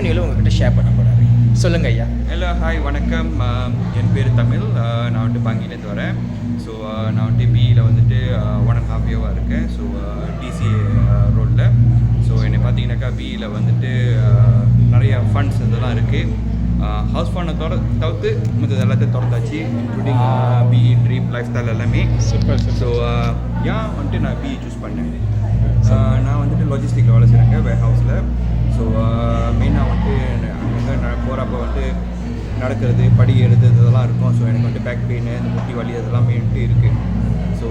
டெஸ்டிமோனியலும் உங்ககிட்ட ஷேர் பண்ண போகிறாரு. சொல்லுங்கள் ஐயா. ஹலோ, ஹாய், வணக்கம். என் பேர் தமிழ். நான் வந்துட்டு பங்கிலேருந்து வரேன். ஸோ நான் வந்துட்டு பிஇயில் வந்துட்டு 1.5 இயர்வாக இருக்கேன். ஸோ டிசிஏ ரோலில். ஸோ என்னை பார்த்தீங்கன்னாக்கா பிஇயில் வந்துட்டு நிறையா ஃபண்ட்ஸ் இதெல்லாம் இருக்குது. ஹவுஸ் ஃபண்டை தவிர்த்து மற்றது எல்லாத்தையும் திறந்தாச்சு, இன்க்ளூடிங் பிஇ ட்ரீப் லைஃப் ஸ்டைல் எல்லாமே. சூப்பர். ஸோ ஏன் வந்துட்டு நான் பிஇ சூஸ் பண்ணேன், நான் வந்துட்டு லாஜிஸ்டிக்கில் வேலை செய்கிறேங்க, வேர் ஹவுஸில். ஸோ மெயினாக வந்துட்டு அங்கே நான் போகிறப்ப வந்துட்டு நடக்கிறது, படி ஏறுது இதெல்லாம் இருக்கும். ஸோ எனக்கு வந்துட்டு பேக் பெயின், இந்த முட்டி வலி அதெல்லாமே வந்துட்டு இருக்குது. ஸோ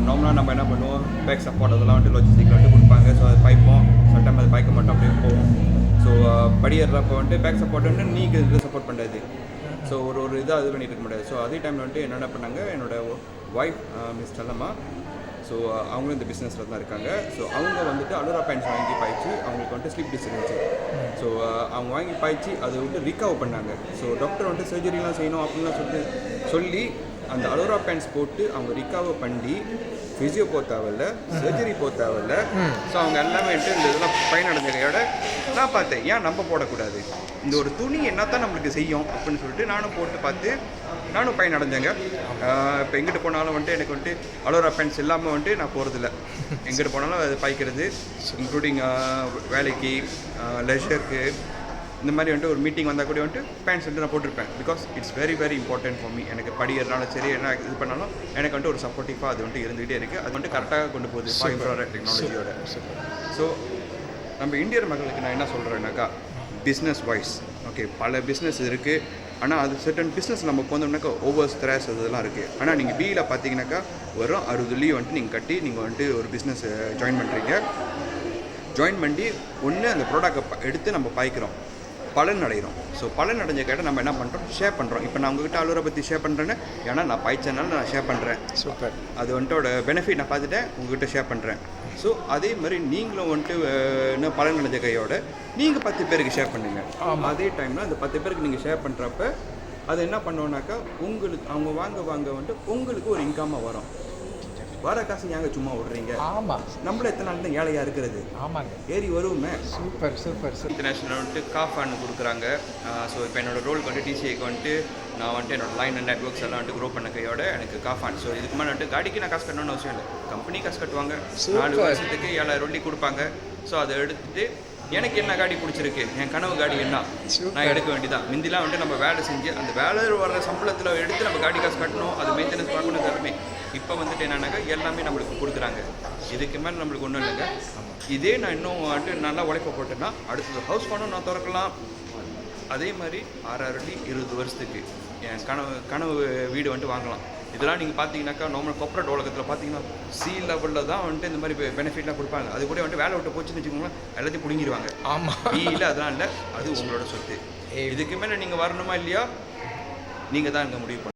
நார்மலாக நம்ம என்ன பண்ணுவோம், பேக் சப்போர்ட் அதெல்லாம் வந்துட்டு லாஜிஸ்டிக்கில் வந்துட்டு கொடுப்பாங்க. ஸோ அது பாய்ப்போம், சட்டம் அது பாய்க்க மாட்டோம், அப்படியே போவோம். ஸோ படி ஏறுறப்போ வந்துட்டு பேக் சப்போர்ட் வந்துட்டு நீங்கள் இதில் சப்போர்ட் பண்ணுறது. ஸோ ஒரு இதாக இது பண்ணிட்டு இருக்க முடியாது. ஸோ அதே டைமில் வந்துட்டு என்னென்ன பண்ணாங்க, என்னோடய ஒய்ஃப் மிஸ் செல்லம்மா. ஸோ அவங்களும் இந்த பிஸ்னஸில் தான் இருக்காங்க. ஸோ அவங்க வந்துட்டு அலோரா பேண்ட்ஸ் வாங்கி பாய்ச்சி அவங்களுக்கு வந்துட்டு ஸ்லீப் டிஸ் இருந்துச்சு. ஸோ அவங்க வாங்கி பாய்ச்சி அதை வந்துட்டு ரிகவர் பண்ணாங்க. ஸோ டாக்டர் வந்துட்டு சர்ஜரிலாம் செய்யணும் அப்படின்லாம் சொல்லி அந்த அலோரா பேண்ட்ஸ் போட்டு அவங்க ரிகவர் பண்ணி ஃபிசியோ போக தேவையில்ல, சர்ஜரி போக தேவையில்ல. ஸோ அவங்க எல்லாமே வந்துட்டு இந்த இதெல்லாம் பயனடைஞ்சதையோட நான் பார்த்தேன், ஏன் நம்ம போடக்கூடாது, இந்த ஒரு துணி என்ன தான் நம்மளுக்கு செய்யும் அப்படின்னு சொல்லிட்டு நானும் போட்டு பார்த்து நானும் பயனடைஞ்சேங்க. இப்போ எங்கிட்டு போனாலும் வந்துட்டு எனக்கு வந்துட்டு அலோரா பேண்ட்ஸ் இல்லாமல் வந்துட்டு நான் போகிறதில்ல. எங்கிட்டு போனாலும் அது பாய்க்கிறது, இன்க்ளூடிங் வேலைக்கு, லெஷருக்கு, இந்த மாதிரி வந்துட்டு ஒரு மீட்டிங் வந்தால் கூட வந்துட்டு பேண்ட்ஸ் வந்துட்டு நான் போட்டிருப்பேன். Because it's very very important for me. எனக்கு படிக்கிறதுனாலும் சரி, என்ன இது பண்ணாலும் எனக்கு வந்துட்டு ஒரு சப்போர்ட்டிவாக அது வந்துட்டு இருந்துகிட்டே இருக்குது. அது வந்துட்டு கரெக்டாக கொண்டு போகுது ஃபார் டெக்னாலஜியோட. ஸோ நம்ம இந்தியர் மக்களுக்கு நான் என்ன சொல்கிறேன்னாக்கா, பிஸ்னஸ் வைஸ் ஓகே, பல பிஸ்னஸ் இருக்குது. ஆனால் அது சர்டன் பிஸ்னஸ் நம்ம போனோம்னாக்கா ஓவர் ஸ்ட்ரெஸ் அதெல்லாம் இருக்குது. ஆனால் நீங்கள் பியில் பார்த்தீங்கன்னாக்கா வெறும் 60 லீவ் வந்துட்டு நீங்கள் கட்டி நீங்கள் வந்துட்டு ஒரு பிஸ்னஸ் ஜாயின் பண்ணுறீங்க. ஜாயின் பண்ணி ஒன்று அந்த ப்ராடக்டை எடுத்து நம்ம பாய்க்கிறோம், பலன் அடைகிறோம். ஸோ பலன் அடைஞ்ச கேட்ட நம்ம என்ன பண்ணுறோம், ஷேர் பண்ணுறோம். இப்போ நான் உங்ககிட்ட அலோரா பற்றி ஷேர் பண்ணுறேன்னு, ஏன்னா நான் பாய்ச்சனால நான் ஷேர் பண்ணுறேன். சூப்பர். அது வந்துட்டோட பெனிஃபிட் நான் பார்த்துட்டேன், உங்ககிட்ட ஷேர் பண்ணுறேன். ஸோ அதே மாதிரி நீங்களும் வந்துட்டு இன்னும் பலன் அடைஞ்ச கையோட நீங்கள் 10 பேருக்கு ஷேர் பண்ணுங்கள். அதே டைமில் அந்த 10 பேருக்கு நீங்கள் ஷேர் பண்ணுறப்ப அது என்ன பண்ணுவோன்னாக்கா, உங்களுக்கு அவங்க வாங்க வந்துட்டு உங்களுக்கு ஒரு இன்கமாக வரும். வர காசு ஏங்க சும்மா விடுறீங்க? ஆமாம், நம்மள எத்தனை நாள் தான் ஏழையாக இருக்கிறது? ஆமாங்க, ஏறி வருவோமே. Super super. இன்டர்நேஷ்னல் வந்துட்டு காஃப் ஃபண்ட் கொடுக்குறாங்க. ஸோ இப்போ என்னோடய ரோலுக்கு வந்துட்டு டிசிஏக்கு வந்துட்டு நான் வந்துட்டு என்னோடய லைன் அண்ட் நெட்ஒர்க்ஸ் எல்லாம் வந்துட்டு க்ரோ பண்ண கையோட எனக்கு காஃப் ஃபண்ட். ஸோ இதுக்கு மேலே வந்துட்டு காடிக்கு நான் காசு கட்டணும்னு அவசியம் இல்லை, கம்பெனி காசு கட்டுவாங்க. 4 வருஷத்துக்கு 7000 வண்டி கொடுப்பாங்க. ஸோ அதை எடுத்துகிட்டு எனக்கு என்ன காடி பிடிச்சிருக்கு, என் கனவு காடி என்ன, நான் எடுக்க வேண்டியதான். முந்திலாம் வந்துட்டு நம்ம வேலை செஞ்சு அந்த வேலை வர்ற சம்பளத்தில் எடுத்து நம்ம காடி காசு கட்டணும், அது மெயின்டெனன்ஸ் பார்க்கணும் எல்லாமே. இப்போ வந்துட்டு என்னன்னாக்கா எல்லாமே நம்மளுக்கு கொடுக்குறாங்க. இதுக்கு மேலே நம்மளுக்கு ஒன்றும் இல்லைங்க. இதே நான் இன்னும் வந்துட்டு நல்லா உழைப்ப போட்டேன்னா அடுத்தது ஹவுஸ் ஃபண்டும் நான் திறக்கலாம். அதே மாதிரி 6 அடி 20 வருஷத்துக்கு என் கனவு வீடு வந்துட்டு வாங்கலாம். இதெல்லாம் நீங்கள் பார்த்தீங்கன்னாக்கா நார்மல் கார்ப்பரேட் உலகத்தில் பார்த்தீங்கன்னா சி லெவலில் தான் வந்துட்டு இந்த மாதிரி பெனிஃபிட்லாம் கொடுப்பாங்க. அது கூட வந்துட்டு வேலை விட்டு போச்சுன்னு வச்சுக்கோங்களேன், எல்லாத்தையும் பிடுங்கிடுவாங்க. ஆமாம், இல்லை அதெல்லாம் இல்லை, அது உங்களோட சொத்து. இதுக்கு மேலே நீங்கள் வரணுமா இல்லையா, நீங்கள் தான் இங்கே முடிவு பண்ணணும்.